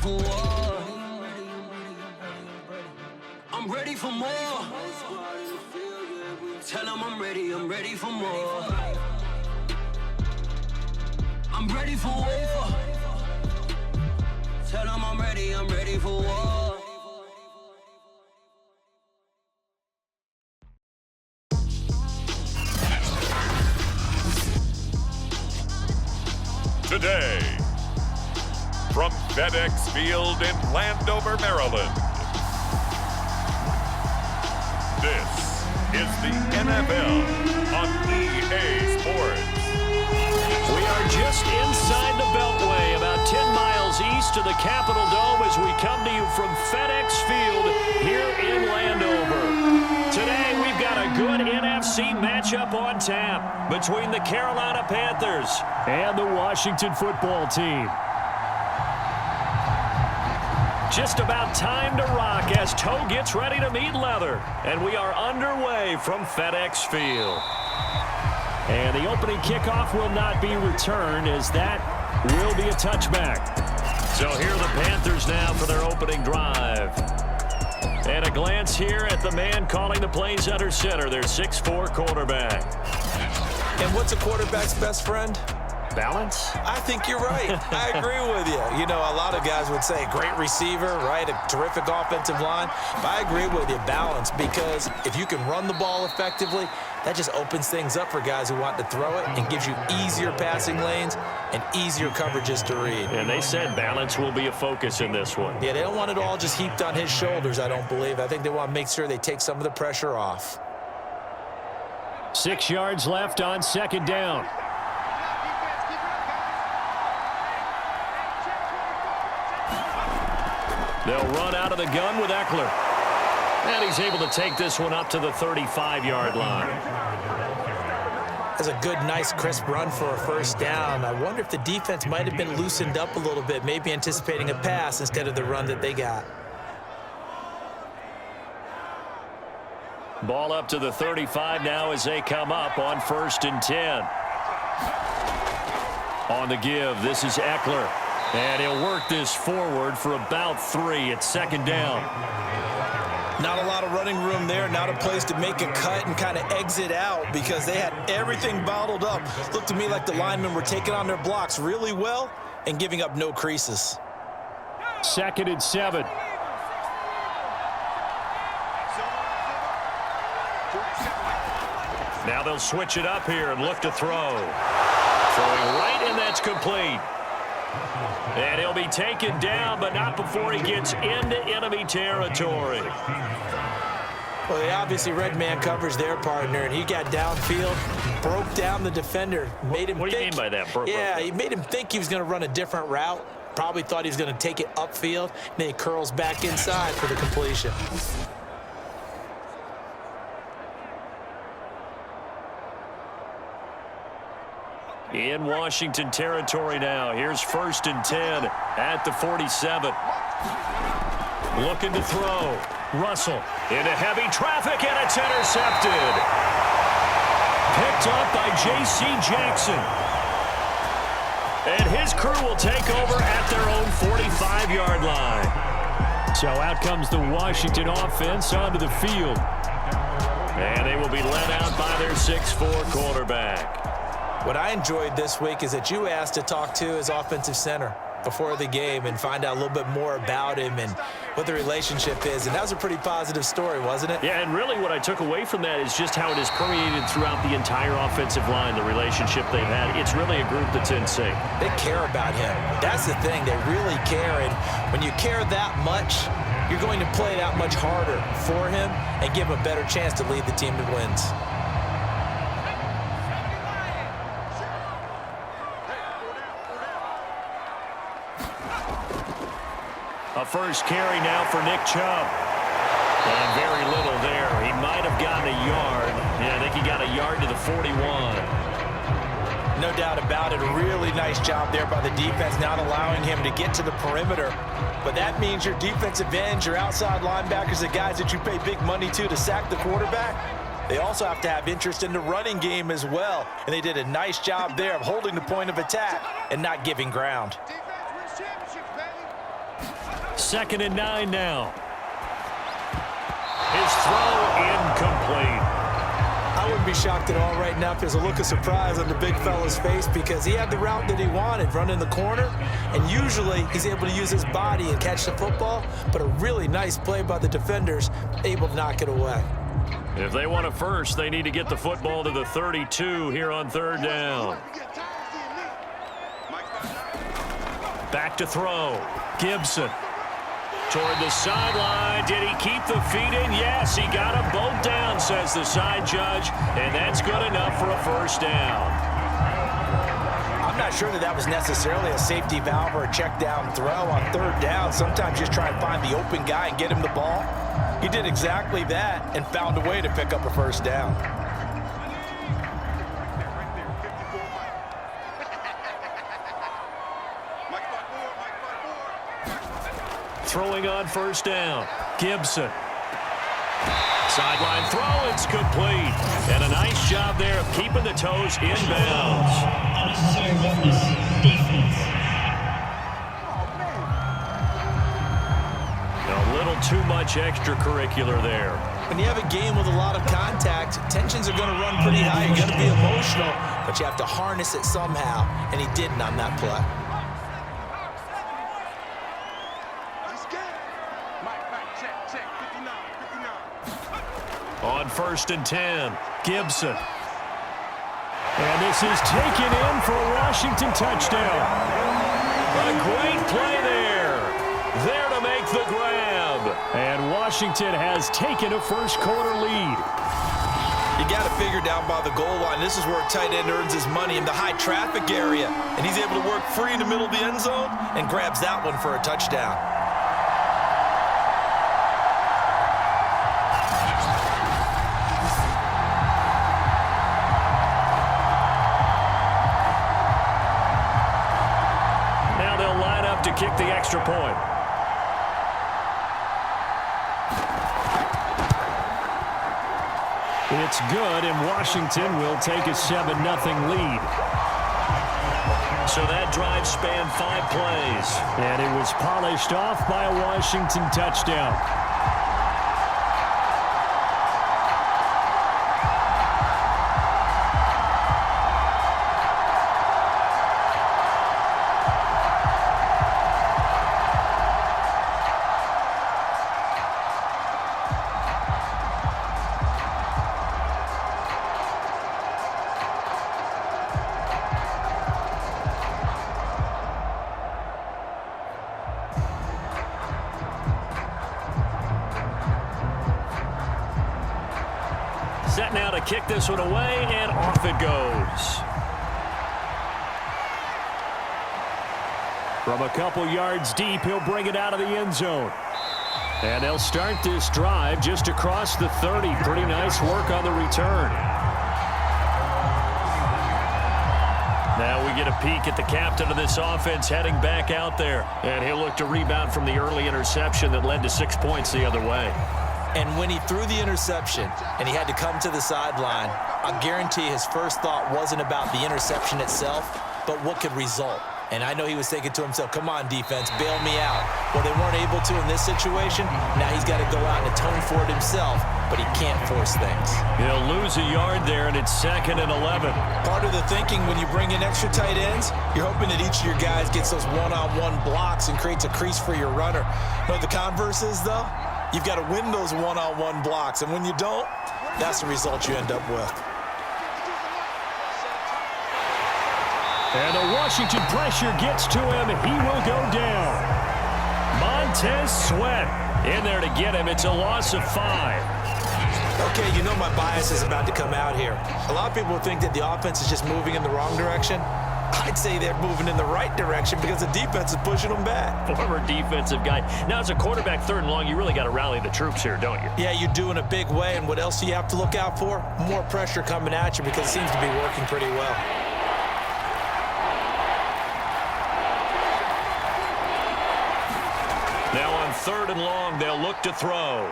for war. I'm ready for more. Tell them I'm ready for more. I'm ready for war. Tell them I'm ready for war. Today, from FedEx Field in Landover, Maryland, this is the NFL on EA Sports. We are just inside the Beltway, about 10 miles east of the Capitol Dome as we come to you from FedEx Field here in Landover. Today, we've got a good NFC matchup on tap between the Carolina Panthers and the Washington football team. Just about time to rock as toe gets ready to meet leather. And we are underway from FedEx Field. And the opening kickoff will not be returned as that will be a touchback. So here are the Panthers now for their opening drive. And a glance here at the man calling the plays under center, their 6'4" quarterback. And what's a quarterback's best friend? Balance? I think you're right. I agree with you. You know, a lot of guys would say great receiver, right? A terrific offensive line. But I agree with you, balance, because if you can run the ball effectively, that just opens things up for guys who want to throw it and gives you easier passing lanes and easier coverages to read. And they said balance will be a focus in this one. Yeah, they don't want it all just heaped on his shoulders, I don't believe. I think they want to make sure they take some of the pressure off. 6 yards left on second down. They'll run out of the gun with Eckler. And he's able to take this one up to the 35-yard line. That's a good, nice, crisp run for a first down. I wonder if the defense might have been loosened up a little bit, maybe anticipating a pass instead of the run that they got. Ball up to the 35 now as they come up on 1st and 10. On the give, this is Eckler. And he'll work this forward for about 3 at second down. Not a lot of running room there, not a place to make a cut and kind of exit out because they had everything bottled up. Looked to me like the linemen were taking on their blocks really well and giving up no creases. 2nd and 7. Now they'll switch it up here and look to throw. Throwing right, and that's complete. And he'll be taken down, but not before he gets into enemy territory. Well, they obviously read man coverage their partner, and he got downfield, broke down the defender, made him What do you think, mean by that? he made him think he was going to run a different route. Probably thought he was going to take it upfield, and then he curls back inside for the completion. In Washington territory now. Here's 1st and 10 at the 47. Looking to throw. Russell into heavy traffic, and it's intercepted. Picked up by J.C. Jackson. And his crew will take over at their own 45-yard line. So out comes the Washington offense onto the field. And they will be led out by their 6'4" quarterback. What I enjoyed this week is that you asked to talk to his offensive center before the game and find out a little bit more about him and what the relationship is. And that was a pretty positive story, wasn't it? Yeah, and really what I took away from that is just how it has permeated throughout the entire offensive line, the relationship they've had. It's really a group that's in sync. They care about him. That's the thing. They really care. And when you care that much, you're going to play that much harder for him and give him a better chance to lead the team that wins. A first carry now for Nick Chubb. And very little there. He might have gotten a yard. Yeah, I think he got a yard to the 41. No doubt about it. A really nice job there by the defense, not allowing him to get to the perimeter. But that means your defensive ends, your outside linebackers, the guys that you pay big money to sack the quarterback, they also have to have interest in the running game as well. And they did a nice job there of holding the point of attack and not giving ground. 2nd and 9 now. His throw incomplete. I wouldn't be shocked at all right now if there's a look of surprise on the big fella's face because he had the route that he wanted, running the corner, and usually he's able to use his body and catch the football, but a really nice play by the defenders, able to knock it away. If they want a first, they need to get the football to the 32 here on 3rd down. Back to throw. Gibson. Toward the sideline. Did he keep the feet in? Yes, he got them both down, says the side judge, and that's good enough for a first down. I'm not sure that was necessarily a safety valve or a check down throw on 3rd down. Sometimes just try and find the open guy and get him the ball. He did exactly that and found a way to pick up a first down. Throwing on 1st down. Gibson. Sideline throw, it's complete. And a nice job there of keeping the toes inbounds. A little too much extracurricular there. When you have a game with a lot of contact, tensions are going to run pretty high. You're going to be emotional, but you have to harness it somehow, and he didn't on that play. On 1st and 10, Gibson. And this is taken in for a Washington touchdown. A great play there. There to make the grab. And Washington has taken a first-quarter lead. You got to figure down by the goal line. This is where a tight end earns his money in the high-traffic area. And he's able to work free in the middle of the end zone and grabs that one for a touchdown. To kick the extra point. It's good, and Washington will take a 7-0 lead. So that drive spanned 5 plays, and it was polished off by a Washington touchdown. Set now to kick this one away, and off it goes. From a couple yards deep, he'll bring it out of the end zone. And they'll start this drive just across the 30. Pretty nice work on the return. Now we get a peek at the captain of this offense heading back out there. And he'll look to rebound from the early interception that led to 6 points the other way. And when he threw the interception and he had to come to the sideline, I guarantee his first thought wasn't about the interception itself, but what could result. And I know he was thinking to himself, come on, defense, bail me out. Well, they weren't able to in this situation. Now he's got to go out and atone for it himself, but he can't force things. He'll lose a yard there, and it's 2nd and 11. Part of the thinking when you bring in extra tight ends, you're hoping that each of your guys gets those one-on-one blocks and creates a crease for your runner. You know what the converse is, though? You've got to win those one-on-one blocks, and when you don't, that's the result you end up with. And the Washington pressure gets to him. He will go down. Montez Sweat in there to get him. It's a loss of 5. Okay, you know my bias is about to come out here. A lot of people think that the offense is just moving in the wrong direction. I'd say they're moving in the right direction because the defense is pushing them back. Former defensive guy. Now, as a quarterback 3rd and long, you really got to rally the troops here, don't you? Yeah, you do in a big way. And what else do you have to look out for? More pressure coming at you because it seems to be working pretty well. Now on 3rd and long, they'll look to throw.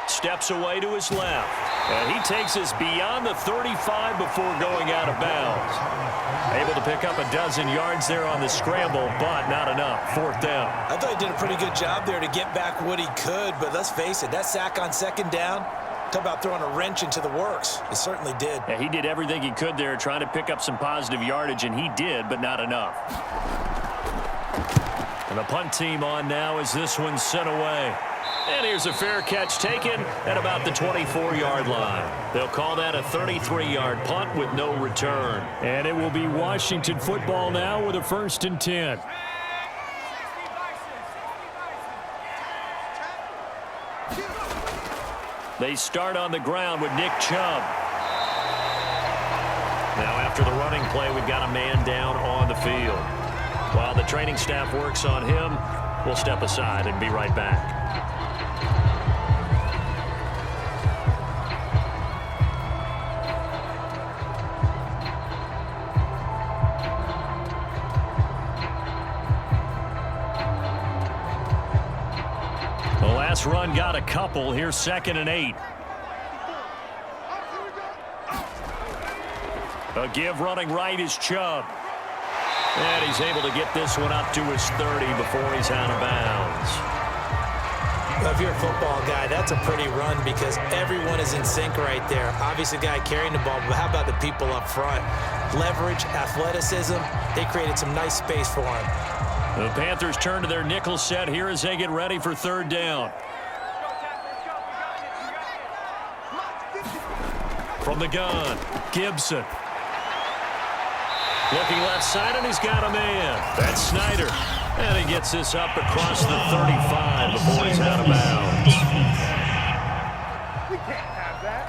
Steps away to his left. And he takes us beyond the 35 before going out of bounds. Able to pick up a dozen yards there on the scramble, but not enough. 4th down. I thought he did a pretty good job there to get back what he could, but let's face it, that sack on 2nd down, talk about throwing a wrench into the works. It certainly did. Yeah, he did everything he could there trying to pick up some positive yardage, and he did, but not enough. And the punt team on now as this one's sent away. And here's a fair catch taken at about the 24-yard line. They'll call that a 33-yard punt with no return. And it will be Washington football now with a 1st and 10. They start on the ground with Nick Chubb. Now after the running play, we've got a man down on the field. While the training staff works on him, we'll step aside and be right back. The last run got a couple. Here's 2nd and 8. A give running right is Chubb. And he's able to get this one up to his 30 before he's out of bounds. Well, if you're a football guy, that's a pretty run because everyone is in sync right there. Obviously, the guy carrying the ball, but how about the people up front? Leverage, athleticism, they created some nice space for him. The Panthers turn to their nickel set here as they get ready for 3rd down. From the gun, Gibson. Looking left side, and he's got a man. That's Snyder. And he gets this up across the 35 before he's out of bounds. We can't have that.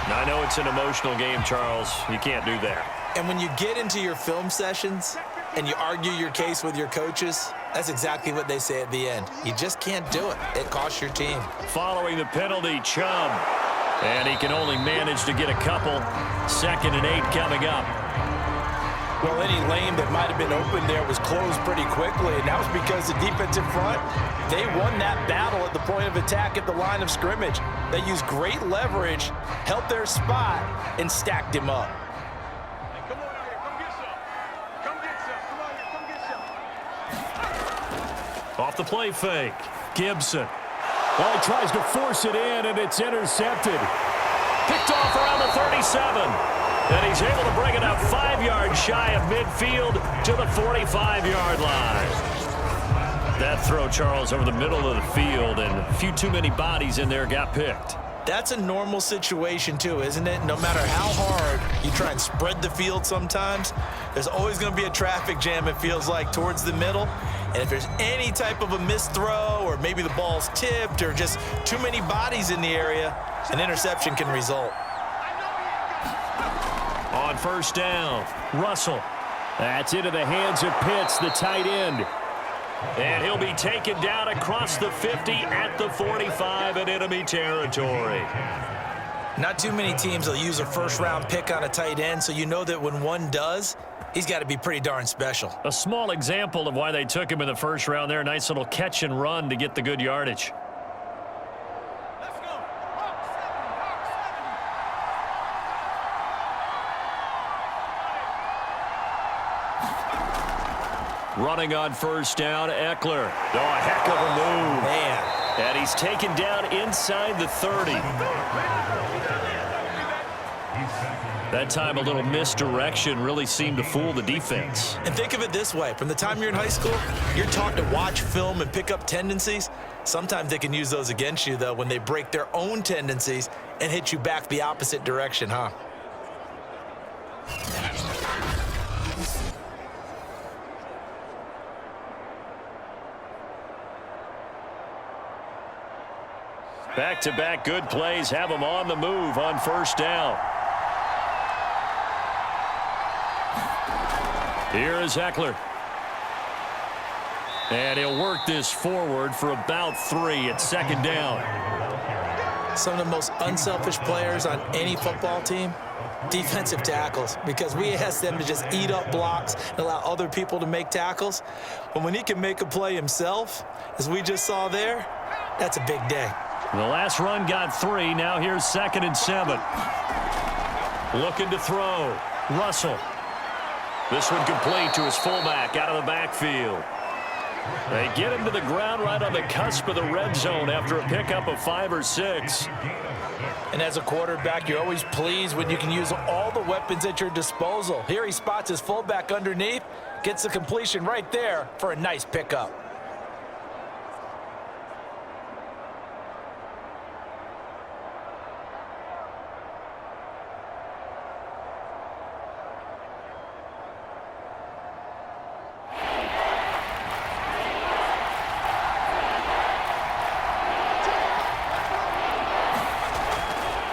Now, I know it's an emotional game, Charles. You can't do that. And when you get into your film sessions and you argue your case with your coaches, that's exactly what they say at the end. You just can't do it. It costs your team. Following the penalty, Chubb. And he can only manage to get a couple. 2nd and 8 coming up. Well, any lane that might have been open there was closed pretty quickly, and that was because the defensive front, they won that battle at the point of attack at the line of scrimmage. They used great leverage, held their spot, and stacked him up. Hey, come on out here. Come get some. Come get some. Come on here. Come get some. Off the play fake, Gibson. Well, he tries to force it in, and it's intercepted. Picked off around the 37. And he's able to bring it up 5 yards shy of midfield to the 45-yard line. That throw, Charles, over the middle of the field, and a few too many bodies in there got picked. That's a normal situation, too, isn't it? No matter how hard you try and spread the field sometimes, there's always going to be a traffic jam, it feels like, towards the middle. And if there's any type of a missed throw or maybe the ball's tipped or just too many bodies in the area, an interception can result. On 1st down, Russell. That's into the hands of Pitts, the tight end. And he'll be taken down across the 50 at the 45 in enemy territory. Not too many teams will use a 1st-round pick on a tight end, so you know that when one does, he's got to be pretty darn special. A small example of why they took him in the 1st round there. Nice little catch and run to get the good yardage. Let's go. Running on 1st down, Eckler. Oh, a heck of a move. Man. And he's taken down inside the 30. That time a little misdirection really seemed to fool the defense. And think of it this way. From the time you're in high school, you're taught to watch film and pick up tendencies. Sometimes they can use those against you, though, when they break their own tendencies and hit you back the opposite direction, huh? Back-to-back good plays have them on the move on 1st down. Here is Eckler. And he'll work this forward for about 3 at 2nd down. Some of the most unselfish players on any football team, defensive tackles, because we ask them to just eat up blocks and allow other people to make tackles. But when he can make a play himself, as we just saw there, that's a big day. The last run got 3. Now here's 2nd and 7. Looking to throw. Russell. This one complete to his fullback out of the backfield. They get him to the ground right on the cusp of the red zone after a pickup of 5 or 6. And as a quarterback, you're always pleased when you can use all the weapons at your disposal. Here he spots his fullback underneath, gets the completion right there for a nice pickup.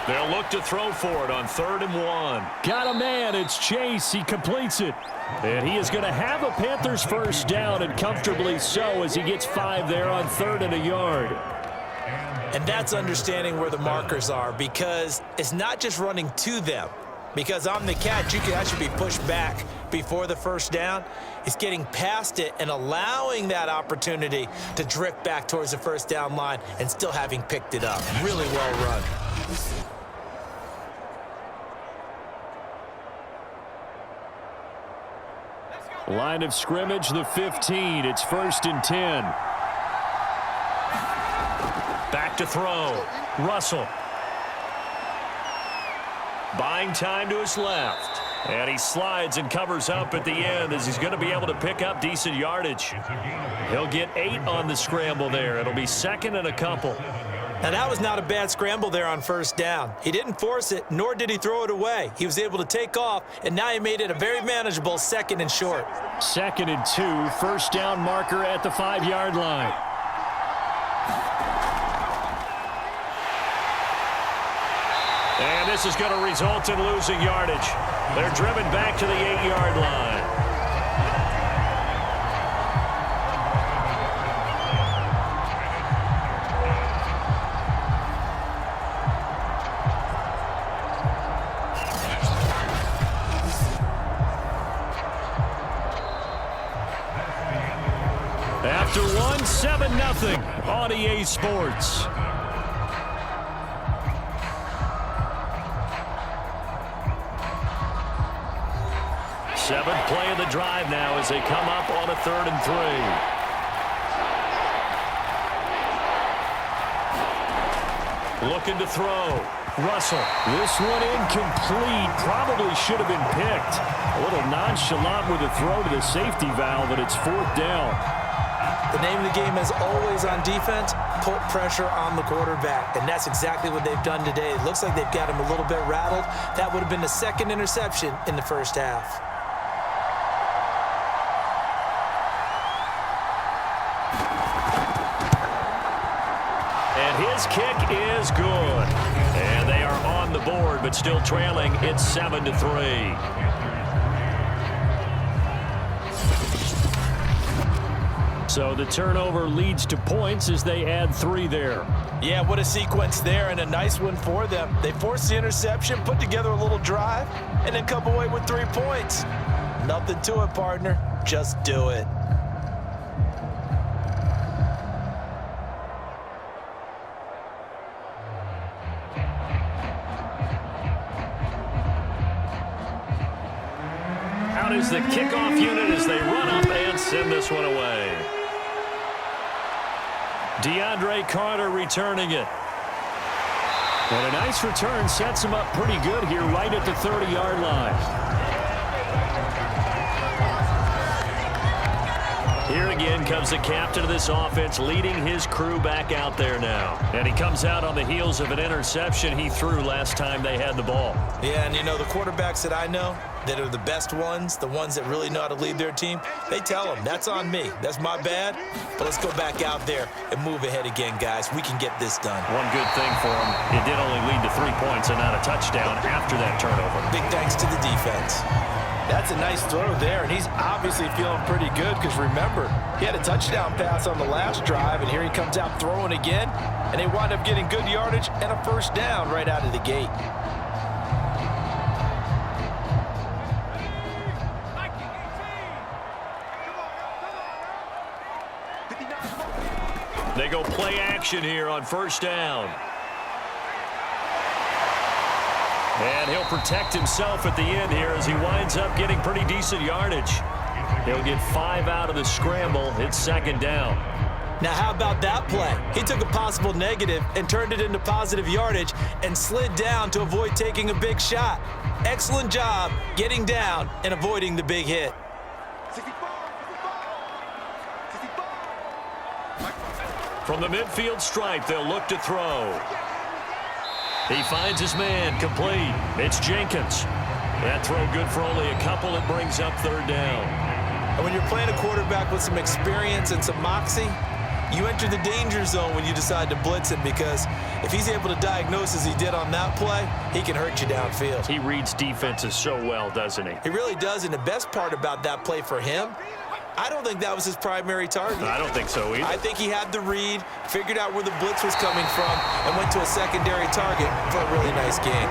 They'll look to throw for it on 3rd and 1. Got a man. It's Chase. He completes it. And he is going to have a Panthers first down, and comfortably so, as he gets 5 there on 3rd and a yard. And that's understanding where the markers are, because it's not just running to them. Because on the catch, you can actually be pushed back before the first down. It's getting past it and allowing that opportunity to drift back towards the first down line and still having picked it up. Really well run. Line of scrimmage, the 15. It's 1st and 10. Back to throw. Russell. Buying time to his left. And he slides and covers up at the end as he's going to be able to pick up decent yardage. He'll get 8 on the scramble there. It'll be 2nd and a couple. Now, that was not a bad scramble there on first down. He didn't force it, nor did he throw it away. He was able to take off, and now he made it a very manageable 2nd and short. 2nd and 2, first down marker at the 5-yard line. And this is going to result in losing yardage. They're driven back to the 8-yard line. After 1, 7-0 on EA Sports. Seventh play of the drive now as they come up on a 3rd and 3. Looking to throw. Russell. This one incomplete. Probably should have been picked. A little nonchalant with a throw to the safety valve, and it's 4th down. The name of the game, as always on defense, put pressure on the quarterback. And that's exactly what they've done today. It looks like they've got him a little bit rattled. That would have been the 2nd interception in the first half. And his kick is good. And they are on the board, but still trailing. It's 7-3. So the turnover leads to points as they add 3 there. Yeah, what a sequence there, and a nice one for them. They forced the interception, put together a little drive, and then come away with 3 points. Nothing to it, partner. Just do it. Out is the kickoff unit as they run up and send this one away. DeAndre Carter returning it. And a nice return sets him up pretty good here right at the 30-yard line. Here again comes the captain of this offense leading his crew back out there now. And he comes out on the heels of an interception he threw last time they had the ball. Yeah, and you know, the quarterbacks that I know that are the best ones, the ones that really know how to lead their team, they tell them, that's on me. That's my bad. But let's go back out there and move ahead again, guys. We can get this done. One good thing for him, it did only lead to 3 points and not a touchdown after that turnover. Big thanks to the defense. That's a nice throw there, and he's obviously feeling pretty good because, remember, he had a touchdown pass on the last drive, and here he comes out throwing again, and they wind up getting good yardage and a first down right out of the gate. They go play action here on first down. And he'll protect himself at the end here as he winds up getting pretty decent yardage. He'll get 5 out of the scramble. It's second down. Now, how about that play? He took a possible negative and turned it into positive yardage and slid down to avoid taking a big shot. Excellent job getting down and avoiding the big hit. From the midfield stripe, they'll look to throw. He finds his man, complete. It's Jenkins. That throw good for only a couple. It brings up third down. And when you're playing a quarterback with some experience and some moxie, you enter the danger zone when you decide to blitz him, because if he's able to diagnose as he did on that play, he can hurt you downfield. He reads defenses so well, doesn't he? He really does, and the best part about that play for him, I don't think that was his primary target. I don't think so either. I think he had the read, figured out where the blitz was coming from, and went to a secondary target for a really nice gain.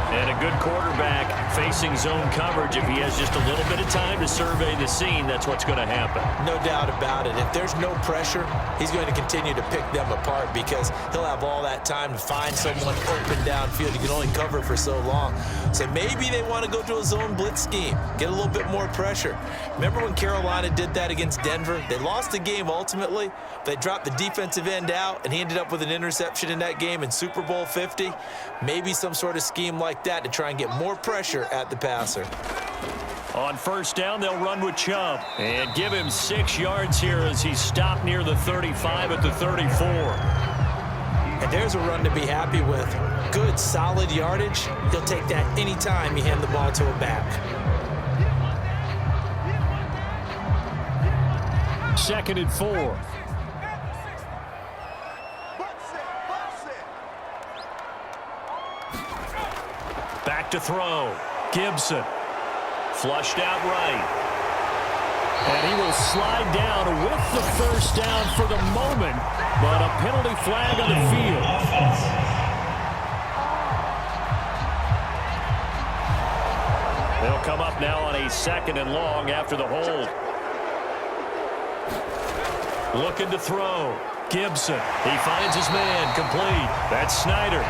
And a good quarterback facing zone coverage, if he has just a little bit of time to survey the scene, that's what's going to happen. No doubt about it. If there's no pressure, he's going to continue to pick them apart, because he'll have all that time to find someone open downfield. You can only cover for so long. So maybe they want to go to a zone blitz scheme, get a little bit more pressure. Remember when Carolina did that against Denver? They lost the game ultimately. They dropped the defensive end out, and he ended up with an interception in that game in Super Bowl 50. Maybe some sort of scheme like that to try and get more pressure at the passer. On first down, they'll run with Chubb and give him 6 yards here as he stopped near the 35 at the 34. And there's a run to be happy with. Good, solid yardage. He'll take that anytime you hand the ball to a back. Second and 4. Back to throw. Gibson. Flushed out right. And he will slide down with the first down for the moment, but a penalty flag on the field. They'll come up now on a second and long after the hold. Looking to throw. Gibson. He finds his man, complete. That's Snyder.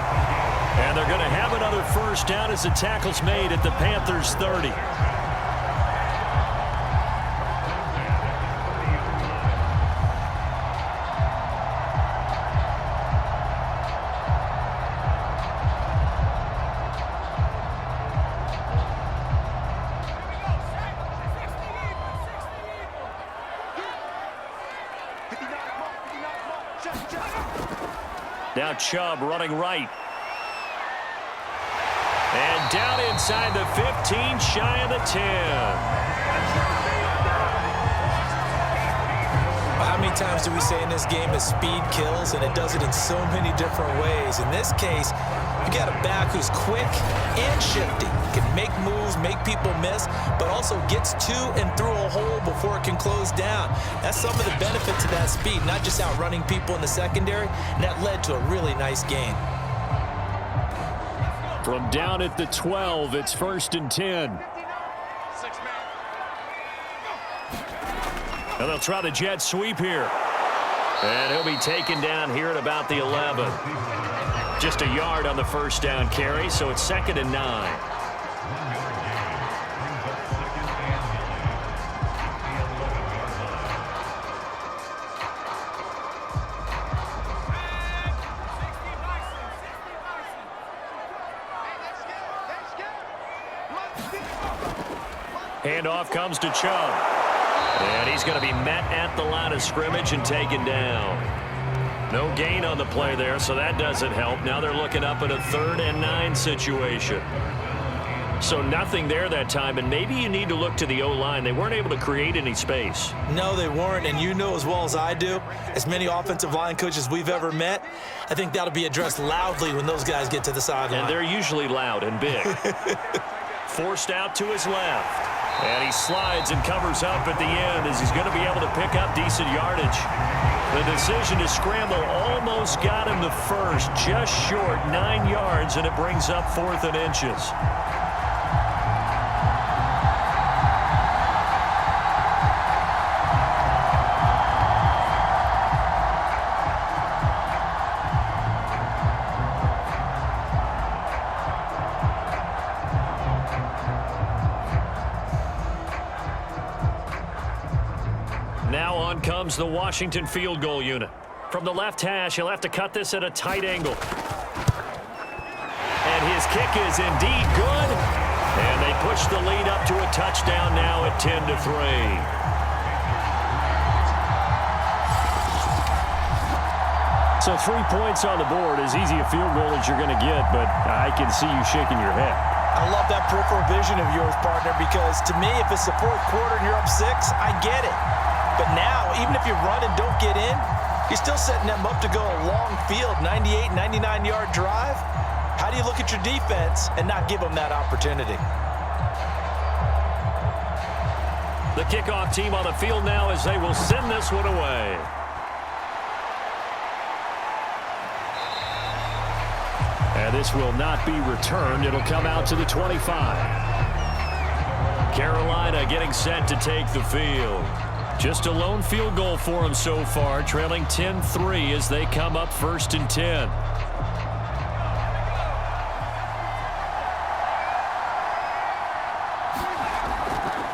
And they're going to have another first down as the tackle's made at the Panthers' 30. Now Chubb running right. And down inside the 15, shy of the 10. How many times do we say in this game that speed kills, and it does it in so many different ways? In this case, you got a back who's quick and shifty, can make moves, make people miss, but also gets to and through a hole before it can close down. That's some of the benefits of that speed, not just outrunning people in the secondary, and that led to a really nice gain. From down at the 12, it's first and 10. And they'll try the jet sweep here. And he'll be taken down here at about the 11. Just a yard on the first down carry, so it's second and 9. Handoff comes to Chubb. And he's going to be met at the line of scrimmage and taken down. No gain on the play there, so that doesn't help. Now they're looking up at a 3rd and 9 situation. So nothing there that time, and maybe you need to look to the O-line. They weren't able to create any space. No, they weren't, and you know as well as I do, as many offensive line coaches we've ever met, I think that'll be addressed loudly when those guys get to the sideline. And they're usually loud and big. Forced out to his left. And he slides and covers up at the end as he's going to be able to pick up decent yardage. The decision to scramble almost got him the first, just short 9 yards, and it brings up 4th and inches. on comes the Washington field goal unit. From the left hash, he'll have to cut this at a tight angle. And his kick is indeed good. And they push the lead up to a touchdown now at 10-3. So 3 points on the board, as easy a field goal as you're going to get, but I can see you shaking your head. I love that peripheral vision of yours, partner, because to me, if it's the fourth quarter and you're up 6, I get it. But now, even if you run and don't get in, you're still setting them up to go a long field, 98, 99-yard drive. How do you look at your defense and not give them that opportunity? The kickoff team on the field now as they will send this one away. And this will not be returned. It'll come out to the 25. Carolina getting set to take the field. Just a lone field goal for them so far, trailing 10-3 as they come up 1st and 10.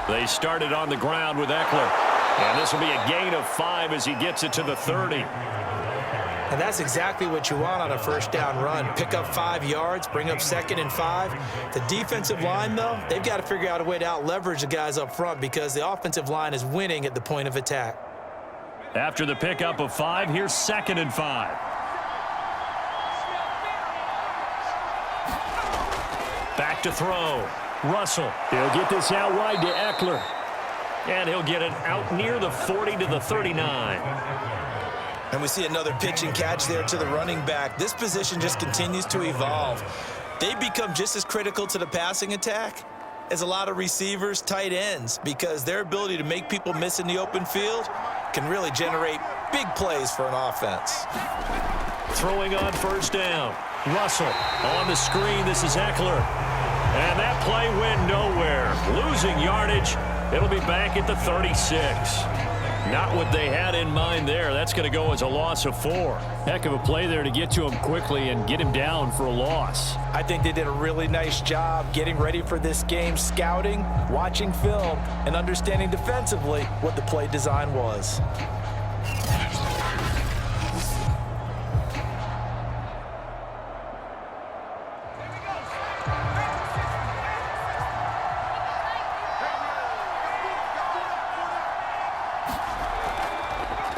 They started on the ground with Eckler. And this will be a gain of 5 as he gets it to the 30. And that's exactly what you want on a first down run. Pick up 5 yards, bring up 2nd and 5. The defensive line, though, they've got to figure out a way to out-leverage the guys up front because the offensive line is winning at the point of attack. After the pickup of 5, here's 2nd and 5. Back to throw. Russell. He'll get this out wide to Eckler. And he'll get it out near the 40 to the 39. And we see another pitch and catch there to the running back. This position just continues to evolve. They become just as critical to the passing attack as a lot of receivers, tight ends, because their ability to make people miss in the open field can really generate big plays for an offense. Throwing on 1st down. Russell on the screen. This is Eckler. And that play went nowhere. Losing yardage. It'll be back at the 36. Not what they had in mind there. That's going to go as a loss of 4. Heck of a play there to get to him quickly and get him down for a loss. I think they did a really nice job getting ready for this game, scouting, watching film, and understanding defensively what the play design was.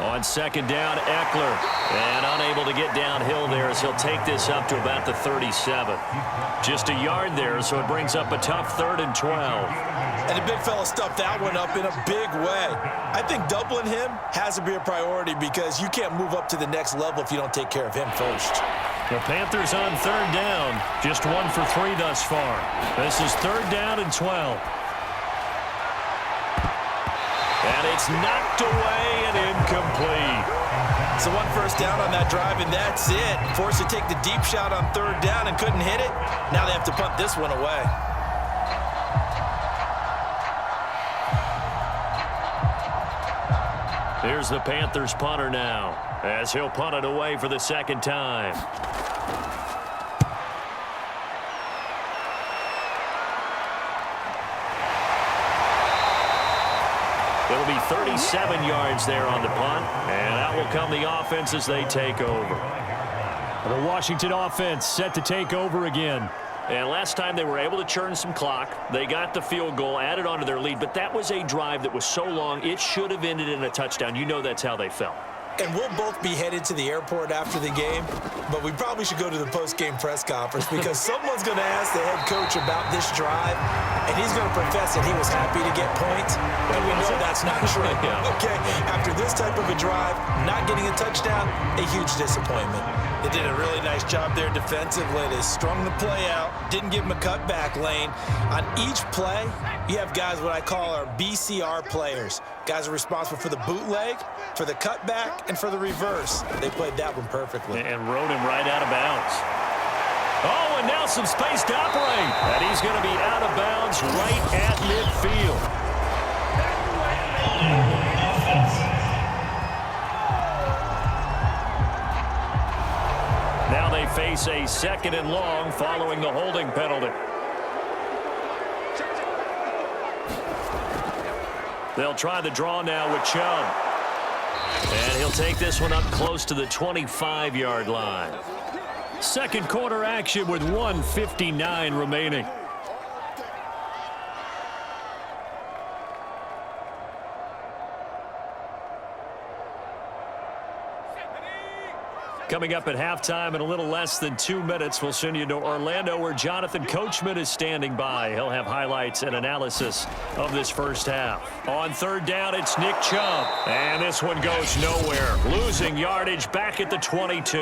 On 2nd down, Eckler. And unable to get downhill there as he'll take this up to about the 37. Just a yard there, so it brings up a tough 3rd and 12. And the big fella stuffed that one up in a big way. I think doubling him has to be a priority because you can't move up to the next level if you don't take care of him first. The Panthers on 3rd down. Just 1 for 3 thus far. This is 3rd down and 12. And it's knocked away and incomplete. So 1 first down on that drive, and that's it. Forced to take the deep shot on 3rd down and couldn't hit it. Now they have to punt this one away. Here's the Panthers punter now, as he'll punt it away for the 2nd time. It'll be 37 yards there on the punt, and out will come the offense as they take over. The Washington offense set to take over again. And last time they were able to churn some clock. They got the field goal, added on to their lead, but that was a drive that was so long, it should have ended in a touchdown. You know that's how they felt. And we'll both be headed to the airport after the game, but we probably should go to the post-game press conference because someone's going to ask the head coach about this drive, and he's going to profess that he was happy to get points, and we know that's not true. Okay, after this type of a drive, not getting a touchdown, a huge disappointment. They did a really nice job there defensively. They strung the play out, didn't give him a cutback lane. On each play, you have guys what I call our BCR players. Guys are responsible for the bootleg, for the cutback, and for the reverse. They played that one perfectly. And rode him right out of bounds. Oh, and now some space to operate. And he's going to be out of bounds right at midfield. Now they face a 2nd and long following the holding penalty. They'll try the draw now with Chubb. And he'll take this one up close to the 25-yard line. Second quarter action with 1:59 remaining. Coming up at halftime in a little less than 2 minutes, we'll send you to Orlando where Jonathan Coachman is standing by. He'll have highlights and analysis of this first half. On third down, it's Nick Chubb. And this one goes nowhere. Losing yardage back at the 22.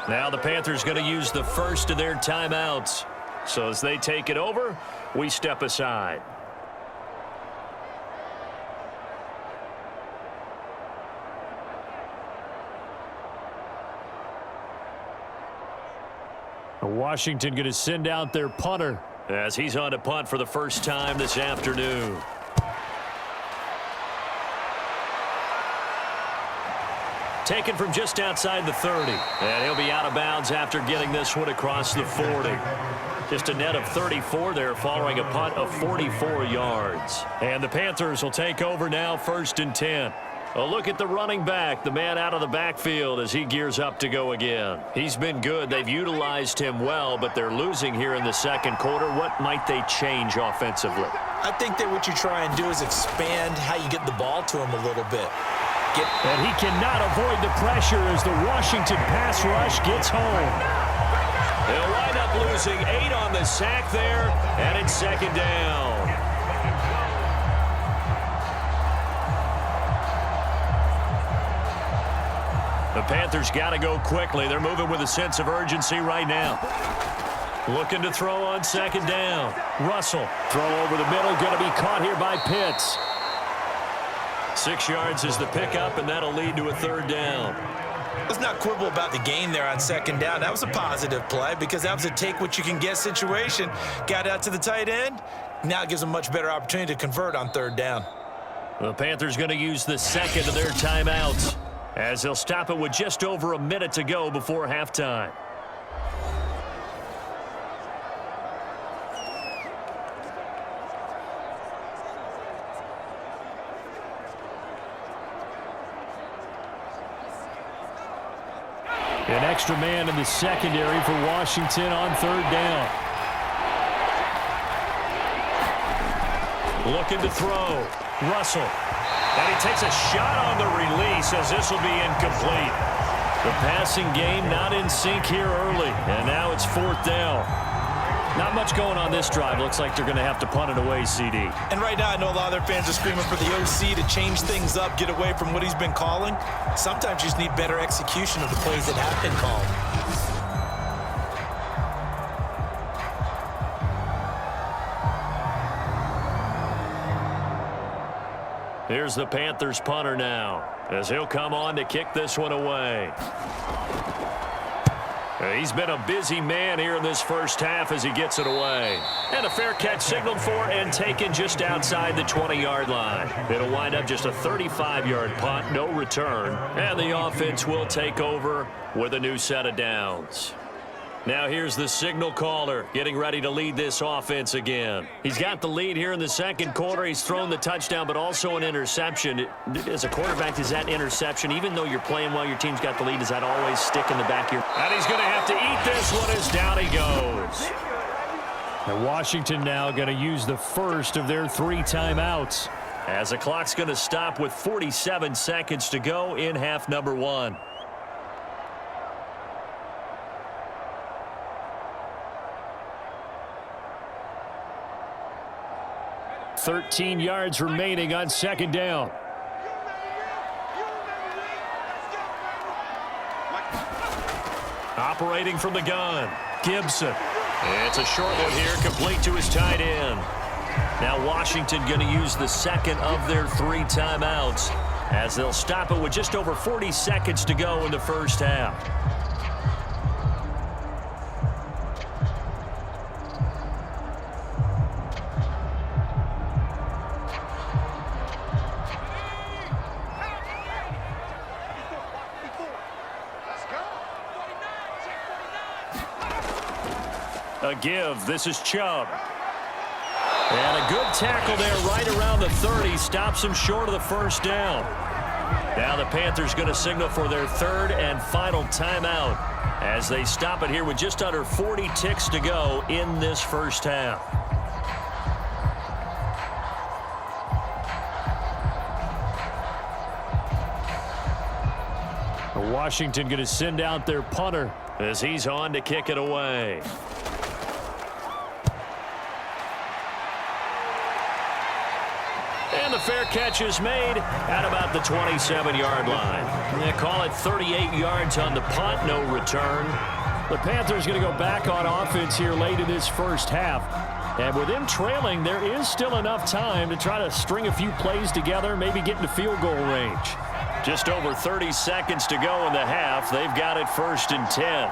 Now the Panthers going to use the first of their timeouts. So as they take it over, we step aside. Washington going to send out their punter as he's on to punt for the first time this afternoon. Taken from just outside the 30. And he'll be out of bounds after getting this one across the 40. Just a net of 34 there following a punt of 44 yards. And the Panthers will take over now, 1st and 10. A look at the running back, the man out of the backfield as he gears up to go again. He's been good. They've utilized him well, but they're losing here in the second quarter. What might they change offensively? I think that what you try and do is expand how you get the ball to him a little bit. And he cannot avoid the pressure as the Washington pass rush gets home. They'll wind up losing 8 on the sack there, and it's second down. The Panthers got to go quickly. They're moving with a sense of urgency right now. Looking to throw on second down. Russell, throw over the middle, going to be caught here by Pitts. 6 yards is the pickup, and that'll lead to a third down. Let's not quibble about the gain there on second down. That was a positive play because that was a take-what-you-can-get situation. Got out to the tight end. Now it gives them a much better opportunity to convert on third down. The Panthers going to use the second of their timeouts as they'll stop it with just over a minute to go before halftime. An extra man in the secondary for Washington on third down. Looking to throw. Russell. And he takes a shot on the release as this will be incomplete. The passing game not in sync here early. And now it's fourth down. Not much going on this drive. Looks like they're going to have to punt it away, CD. And right now I know a lot of their fans are screaming for the OC to change things up, get away from what he's been calling. Sometimes you just need better execution of the plays that have been called. Here's the Panthers punter now as he'll come on to kick this one away. He's been a busy man here in this first half as he gets it away. And a fair catch signaled for and taken just outside the 20-yard line. It'll wind up just a 35-yard punt, no return. And the offense will take over with a new set of downs. Now here's the signal caller getting ready to lead this offense again. He's got the lead here in the second quarter. He's thrown the touchdown, but also an interception. As a quarterback, does that interception, even though you're playing while your team's got the lead, does that always stick in the back of your... And he's going to have to eat this one as down he goes. And Washington now going to use the first of their 3 timeouts. As the clock's going to stop with 47 seconds to go in half number 1. 13 yards remaining on second down. Operating from the gun, Gibson. It's a short one here, complete to his tight end. Now Washington going to use the second of their 3 timeouts as they'll stop it with just over 40 seconds to go in the first half. A give. This is Chubb. And a good tackle there right around the 30. Stops him short of the first down. Now the Panthers going to signal for their third and final timeout as they stop it here with just under 40 ticks to go in this first half. Washington going to send out their punter as he's on to kick it away. And the fair catch is made at about the 27-yard line. They call it 38 yards on the punt, no return. The Panthers going to go back on offense here late in this first half. And with them trailing, there is still enough time to try to string a few plays together, maybe get into field goal range. Just over 30 seconds to go in the half. They've got it 1st and 10.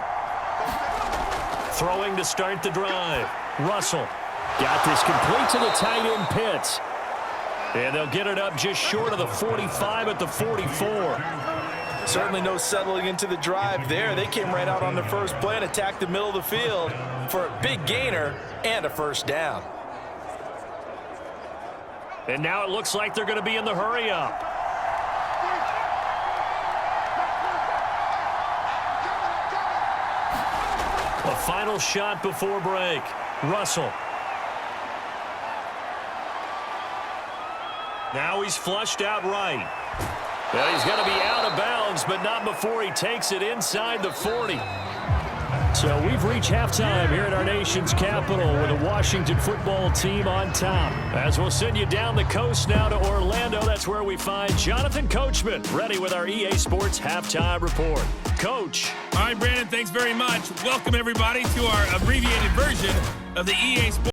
Throwing to start the drive. Russell got this complete to the tight end Pitts. And they'll get it up just short of the 45 at the 44. Certainly no settling into the drive there. They came right out on the first play and attacked the middle of the field for a big gainer and a first down. And now it looks like they're going to be in the hurry-up. A final shot before break. Russell. Now he's flushed out right. Well, he's going to be out of bounds, but not before he takes it inside the 40. So we've reached halftime here at our nation's capital with the Washington football team on top. As we'll send you down the coast now to Orlando, that's where we find Jonathan Coachman ready with our EA Sports Halftime Report. Coach. All right, Brandon, thanks very much. Welcome, everybody, to our abbreviated version of the EA Sports